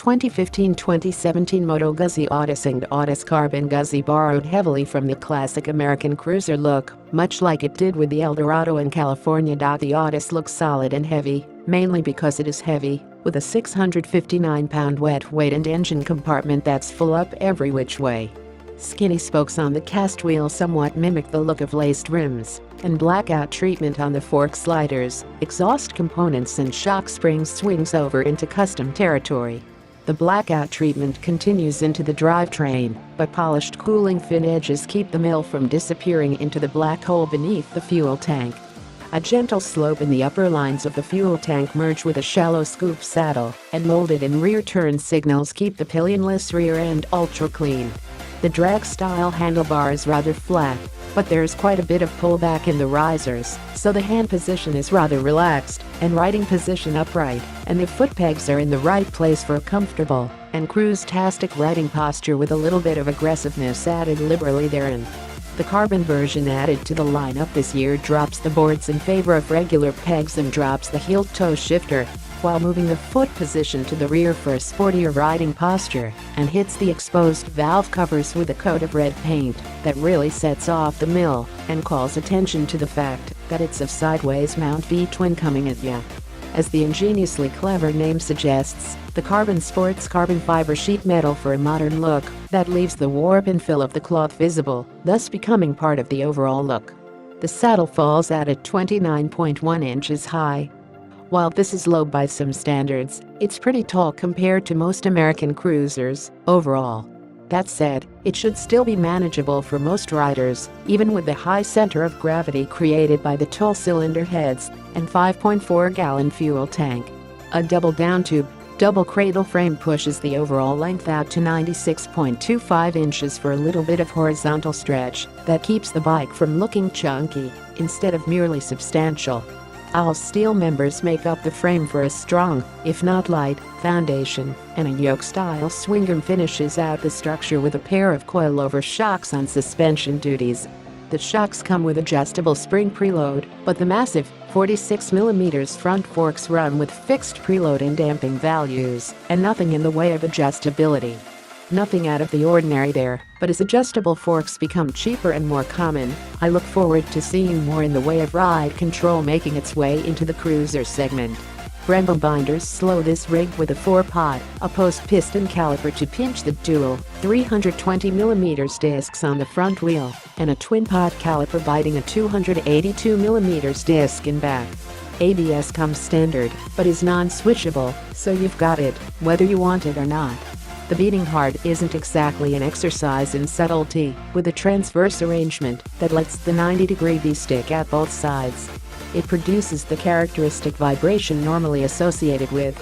2015-2017 Moto Guzzi Audace and Audace Carbon Guzzi borrowed heavily from the classic American cruiser look, much like it did with the Eldorado in California. The Audace looks solid and heavy, mainly because it is heavy, with a 659-pound wet weight and engine compartment that's full up every which way. Skinny spokes on the cast wheel somewhat mimic the look of laced rims, and blackout treatment on the fork sliders, exhaust components and shock springs swings over into custom territory. The blackout treatment continues into the drivetrain, but polished cooling fin edges keep the mill from disappearing into the black hole beneath the fuel tank. A gentle slope in the upper lines of the fuel tank merge with a shallow scoop saddle, and molded in rear turn signals keep the pillionless rear end ultra clean. The drag-style handlebar is rather flat, but there's quite a bit of pullback in the risers, so the hand position is rather relaxed and riding position upright, and the foot pegs are in the right place for a comfortable and cruise-tastic riding posture with a little bit of aggressiveness added liberally therein. The carbon version added to the lineup this year drops the boards in favor of regular pegs and drops the heel-toe shifter, while moving the foot position to the rear for a sportier riding posture, and hits the exposed valve covers with a coat of red paint that really sets off the mill and calls attention to the fact that it's a sideways mount V-twin coming at ya. As the ingeniously clever name suggests, the carbon sports carbon fiber sheet metal for a modern look that leaves the warp and fill of the cloth visible, thus becoming part of the overall look. The saddle falls out at 29.1 inches high. While this is low by some standards, it's pretty tall compared to most American cruisers overall. That said, it should still be manageable for most riders, even with the high center of gravity created by the tall cylinder heads and 5.4-gallon fuel tank. A double downtube, double cradle frame pushes the overall length out to 96.25 inches for a little bit of horizontal stretch that keeps the bike from looking chunky instead of merely substantial. All steel members make up the frame for a strong, if not light, foundation, and a yoke-style swinger finishes out the structure with a pair of coilover shocks on suspension duties. The shocks come with adjustable spring preload, but the massive 46mm front forks run with fixed preload and damping values, and nothing in the way of adjustability. Nothing out of the ordinary there, but as adjustable forks become cheaper and more common, I look forward to seeing more in the way of ride control making its way into the cruiser segment. Brembo binders slow this rig with a 4-pot, a post-piston caliper to pinch the dual 320mm discs on the front wheel, and a twin-pot caliper biting a 282mm disc in back. ABS comes standard, but is non-switchable, so you've got it, whether you want it or not. The beating heart isn't exactly an exercise in subtlety, with a transverse arrangement that lets the 90-degree V stick at both sides. It produces the characteristic vibration normally associated with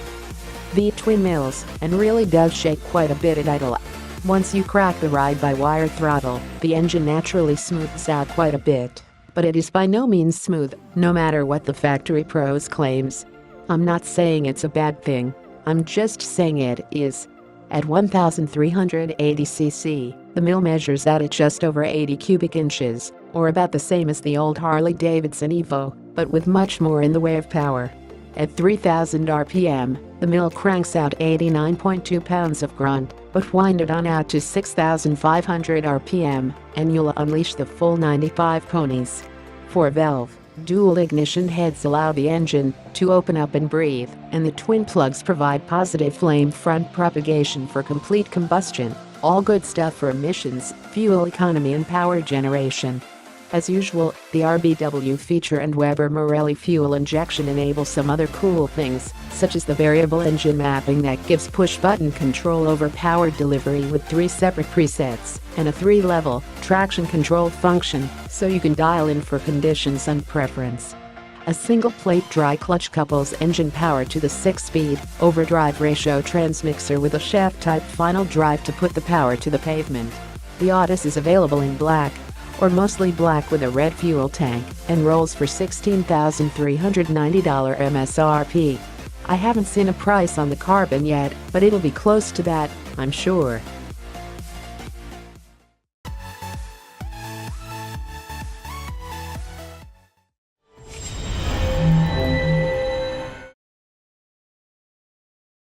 V-twin mills and really does shake quite a bit at idle. Once you crack the ride-by-wire throttle, the engine naturally smooths out quite a bit, but it is by no means smooth, no matter what the factory pros claims. I'm not saying it's a bad thing, I'm just saying it is. At 1,380 cc, the mill measures out at just over 80 cubic inches, or about the same as the old Harley-Davidson Evo, but with much more in the way of power. At 3,000 RPM, the mill cranks out 89.2 pounds of grunt, but wind it on out to 6,500 RPM, and you'll unleash the full 95 ponies. 4-valve, dual-ignition heads allow the engine to open up and breathe, and the twin plugs provide positive flame front propagation for complete combustion. All good stuff for emissions, fuel economy and power generation. As usual, the RBW feature and Weber Morelli fuel injection enable some other cool things, such as the variable engine mapping that gives push-button control over power delivery with 3 separate presets, and a 3-level traction control function, so you can dial in for conditions and preference. A single-plate dry clutch couples engine power to the 6-speed overdrive ratio transmixer with a shaft-type final drive to put the power to the pavement. The Audace is available in black, or mostly black with a red fuel tank, and rolls for $16,390 MSRP. I haven't seen a price on the Carbon yet, but it'll be close to that, I'm sure.